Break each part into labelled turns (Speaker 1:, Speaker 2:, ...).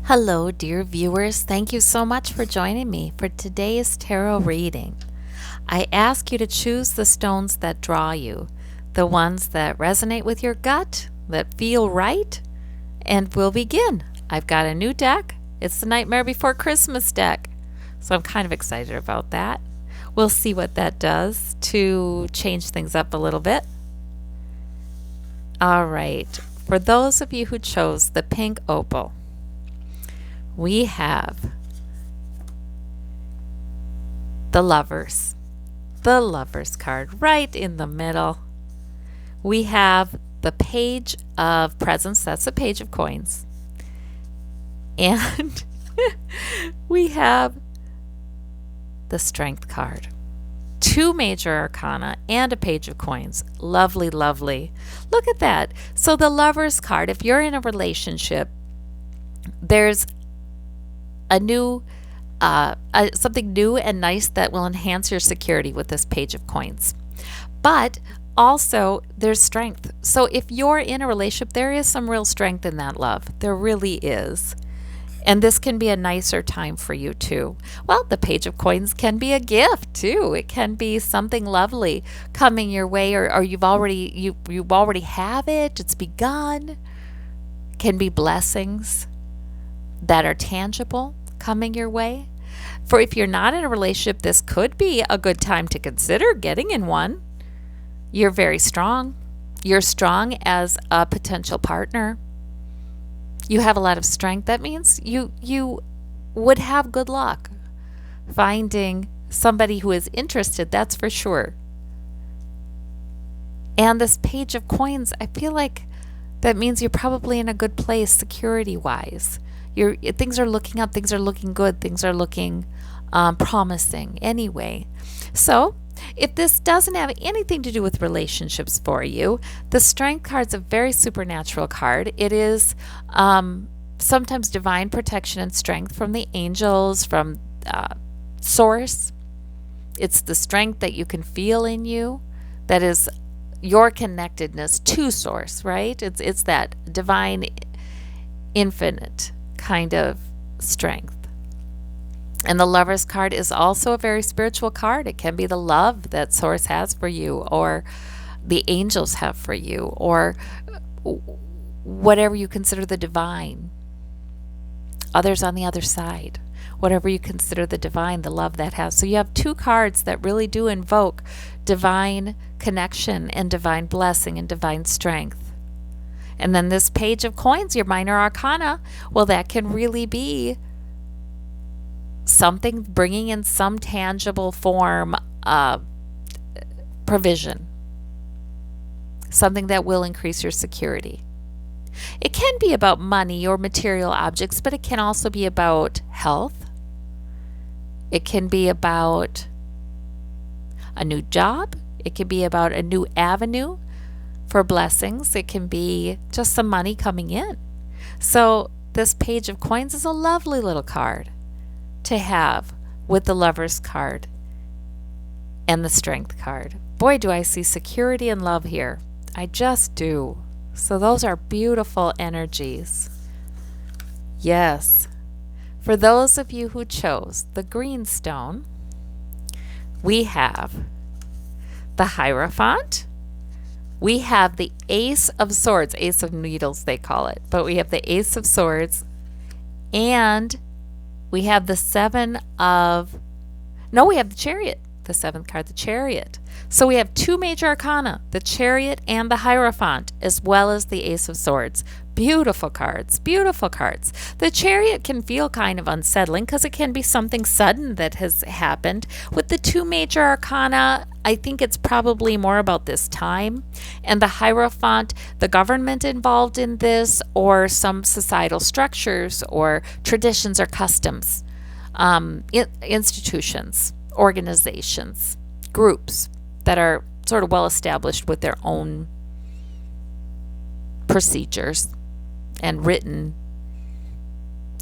Speaker 1: Hello, dear viewers. Thank you so much for joining me for today's tarot reading. I ask you to choose the stones that draw you, the ones that resonate with your gut, that feel right, and we'll begin. I've got a new deck. It's the Nightmare Before Christmas deck, so I'm kind of excited about that. We'll see what that does to change things up a little bit. All right, for those of you who chose the pink opal, we have the Lovers card right in the middle. We have the Page of Presents, that's the Page of Coins. And we have the Strength card. Two major arcana and a Page of Coins. Lovely, lovely. Look at that. So the Lovers card, if you're in a relationship, there's a new something new and nice that will enhance your security with this Page of Coins. But also there's strength. So if you're in a relationship, there is some real strength in that love. There really is. And this can be a nicer time for you too. Well, the Page of Coins can be a gift too. It can be something lovely coming your way, or you already have it. It's begun. It can be blessings that are tangible coming your way. For if you're not in a relationship, this could be a good time to consider getting in one. You're very strong. You're strong as a potential partner. You have a lot of strength. That means you would have good luck finding somebody who is interested, that's for sure. And this Page of Coins, I feel like that means you're probably in a good place security-wise. Things are looking up, things are looking good, things are looking promising anyway. So if this doesn't have anything to do with relationships for you, the Strength card's a very supernatural card. It is sometimes divine protection and strength from the angels, from Source. It's the strength that you can feel in you, that is your connectedness to Source, right? It's that divine, infinite kind of strength. And the Lovers card is also a very spiritual card. It can be the love that Source has for you, or the angels have for you, or whatever you consider the divine. Others on the other side, whatever you consider the divine, the love that has. So you have two cards that really do invoke divine connection and divine blessing and divine strength. And then this Page of Coins, your minor arcana, well, that can really be something bringing in some tangible form of provision, something that will increase your security. It can be about money or material objects, but it can also be about health. It can be about a new job. It can be about a new avenue for blessings. It can be just some money coming in. So this Page of Coins is a lovely little card to have with the Lovers card and the Strength card. Boy, do I see security and love here. I just do. So those are beautiful energies. Yes. For those of you who chose the green stone, we have the Hierophant. We have the Ace of Swords, Ace of Needles they call it, but we have the Ace of Swords, and we have the we have the Chariot, the seventh card, the Chariot. So we have two major arcana, the Chariot and the Hierophant, as well as the Ace of Swords. Beautiful cards, beautiful cards. The Chariot can feel kind of unsettling because it can be something sudden that has happened. With the two major arcana, I think it's probably more about this time. And the Hierophant, the government involved in this, or some societal structures or traditions or customs, institutions, organizations, groups that are sort of well established with their own procedures and written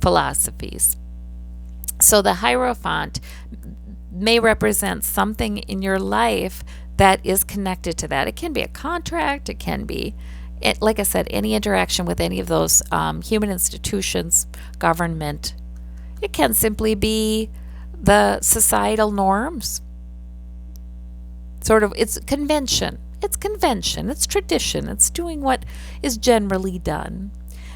Speaker 1: philosophies. So the Hierophant may represent something in your life that is connected to that. It can be a contract, it can be like I said, any interaction with any of those human institutions, government, it can simply be the societal norms. Sort of, it's convention. It's convention. It's tradition. It's doing what is generally done.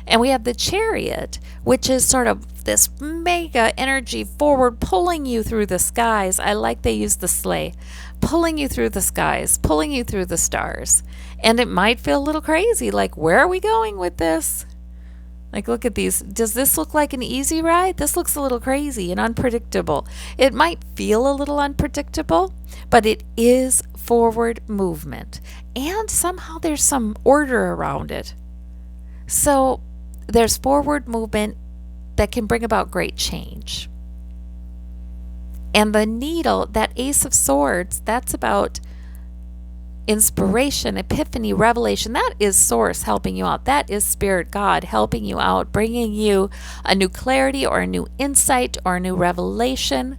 Speaker 1: And we have the chariot, which is sort of this mega energy forward, pulling you through the skies. I like they use the sleigh, pulling you through the skies, pulling you through the stars. And it might feel a little crazy, like, where are we going with this? Like, look at these. Does this look like an easy ride? This looks a little crazy and unpredictable. It might feel a little unpredictable, but it is forward movement. And somehow there's some order around it. So there's forward movement that can bring about great change. And the needle, that Ace of Swords, that's about inspiration, epiphany, revelation. That is Source helping you out. That is Spirit God helping you out, bringing you a new clarity or a new insight or a new revelation.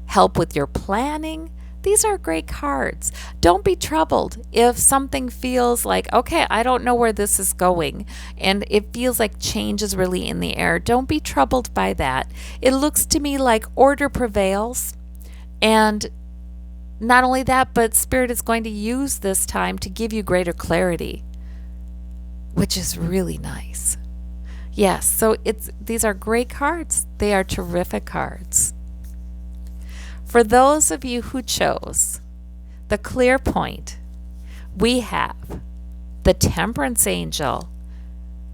Speaker 1: Help with your planning. These are great cards. Don't be troubled if something feels like, okay, I don't know where this is going, and it feels like change is really in the air. Don't be troubled by that. It looks to me like order prevails, and not only that, but Spirit is going to use this time to give you greater clarity, which is really nice. Yes, so these are great cards. They are terrific cards. For those of you who chose the clear point, we have the Temperance Angel.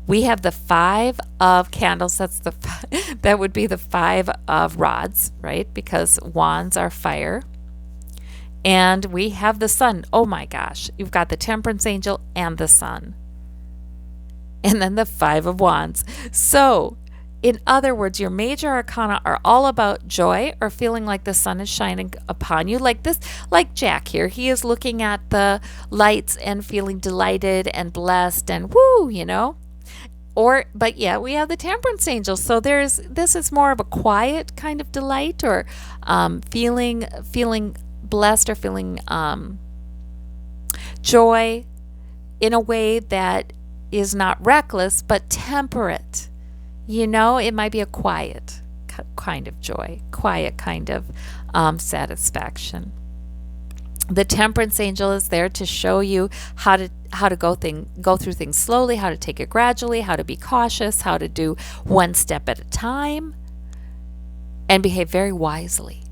Speaker 1: We have the 5 of candles. That would be the 5 of rods, right? Because wands are fire. And we have the Sun. Oh my gosh, you've got the Temperance Angel and the Sun. And then the 5 of Wands. So, in other words, your major arcana are all about joy or feeling like the sun is shining upon you. Like this, like Jack here, he is looking at the lights and feeling delighted and blessed and woo, you know. But yeah, we have the Temperance Angel. So this is more of a quiet kind of delight, or feeling blessed, or feeling joy in a way that is not reckless but temperate. You know, it might be a quiet kind of joy, quiet kind of satisfaction. The Temperance Angel is there to show you how to go through things slowly, how to take it gradually, how to be cautious, how to do one step at a time, and behave very wisely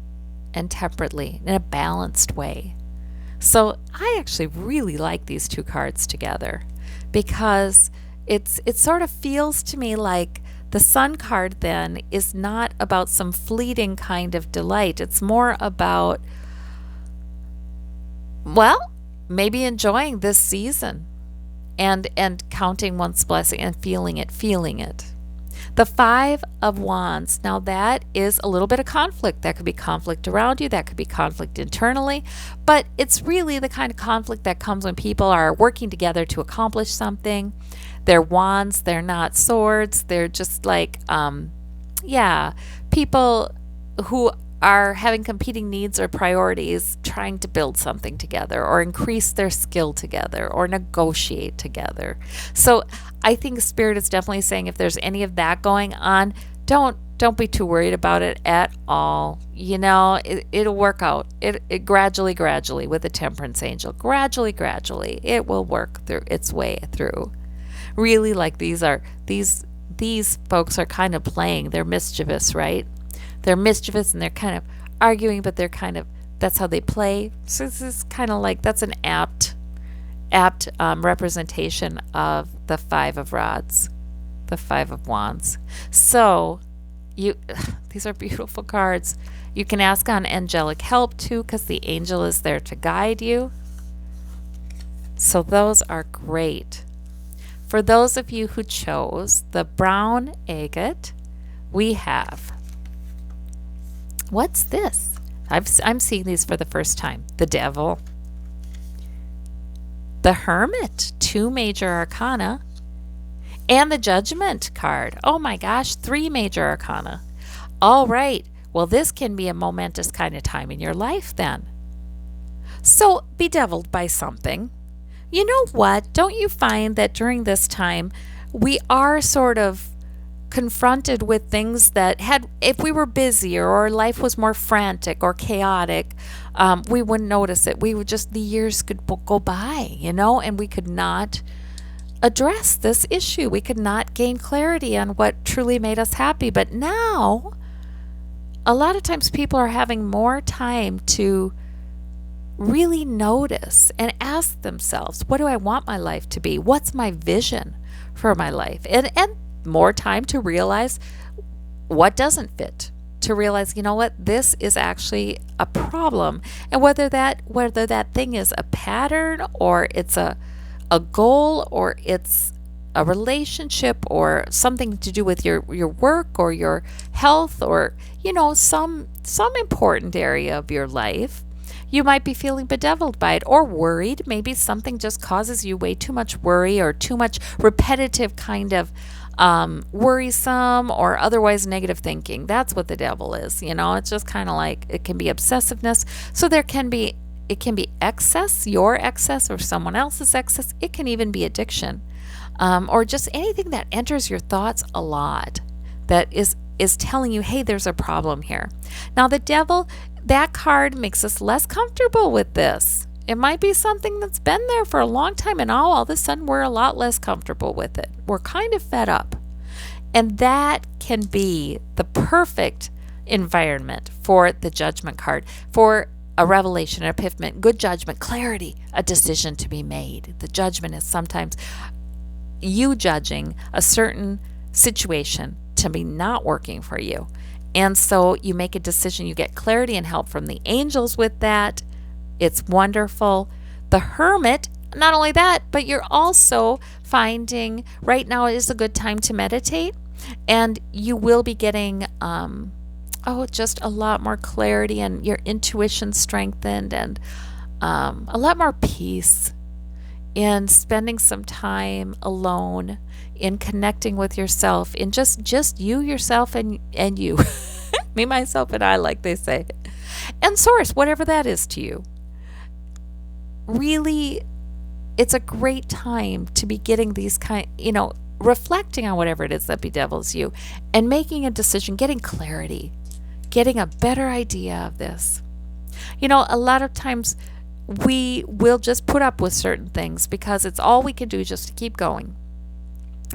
Speaker 1: and temperately in a balanced way. So I actually really like these 2 cards together, because it sort of feels to me like the Sun card then is not about some fleeting kind of delight. It's more about, well, maybe enjoying this season and counting one's blessing and feeling it. The 5 of Wands, now that is a little bit of conflict. That could be conflict around you, that could be conflict internally, but it's really the kind of conflict that comes when people are working together to accomplish something. They're wands, they're not swords. They're just like, people who are having competing needs or priorities, trying to build something together or increase their skill together or negotiate together. So I think Spirit is definitely saying if there's any of that going on, don't be too worried about it at all. You know, it'll work out. It gradually with the Temperance Angel. Gradually, it will work through its way through. Really, like these folks are kind of playing. They're mischievous, right? They're mischievous and they're kind of arguing, but that's how they play. So this is kind of like, that's an apt representation of the 5 of rods, the 5 of wands. So these are beautiful cards. You can ask on angelic help too, because the angel is there to guide you. So those are great. For those of you who chose the brown agate, we have, what's this? I'm seeing these for the first time. The Devil, the Hermit, 2 major arcana, and the Judgment card. Oh my gosh, 3 major arcana. All right, well, this can be a momentous kind of time in your life then. So, bedeviled by something, You know what? Don't you find that during this time, we are sort of confronted with things that had, if we were busier or life was more frantic or chaotic, we wouldn't notice it. We would just, the years could go by, and we could not address this issue. We could not gain clarity on what truly made us happy. But now, a lot of times people are having more time to really notice and ask themselves, what do I want my life to be? What's my vision for my life? And more time to realize what doesn't fit. To realize, you know what, this is actually a problem. And whether that thing is a pattern, or it's a goal, or it's a relationship, or something to do with your work or your health, or some important area of your life, you might be feeling bedeviled by it or worried. Maybe something just causes you way too much worry or too much repetitive kind of worrisome or otherwise negative thinking. That's what the devil is. It's just kind of like, it can be obsessiveness. So it can be excess, your excess or someone else's excess. It can even be addiction, or just anything that enters your thoughts a lot that is telling you, hey, there's a problem here. Now the devil, that card makes us less comfortable with this. It might be something that's been there for a long time, and all of a sudden we're a lot less comfortable with it. We're kind of fed up. And that can be the perfect environment for the judgment card, for a revelation, an epiphany, good judgment, clarity, a decision to be made. The judgment is sometimes you judging a certain situation to be not working for you. And so you make a decision, you get clarity and help from the angels with that. It's wonderful. The Hermit, not only that, but you're also finding right now is a good time to meditate, and you will be getting just a lot more clarity and your intuition strengthened, and a lot more peace in spending some time alone, in connecting with yourself, in just you, yourself, and you. Me, myself, and I, like they say. And source, whatever that is to you. Really, it's a great time to be getting these reflecting on whatever it is that bedevils you and making a decision, getting clarity, getting a better idea of this. A lot of times we will just put up with certain things because it's all we can do just to keep going.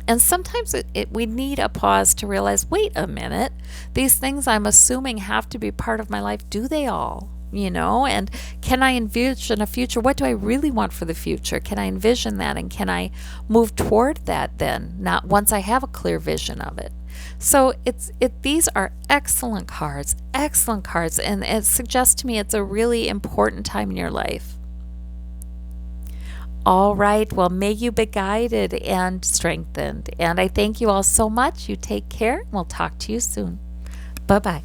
Speaker 1: And sometimes we need a pause to realize, wait a minute, these things I'm assuming have to be part of my life, do they all? And can I envision a future? What do I really want for the future? Can I envision that? And can I move toward that then? Not once I have a clear vision of it. So these are excellent cards, and it suggests to me it's a really important time in your life. All right, well, may you be guided and strengthened. And I thank you all so much. You take care, and we'll talk to you soon. Bye-bye.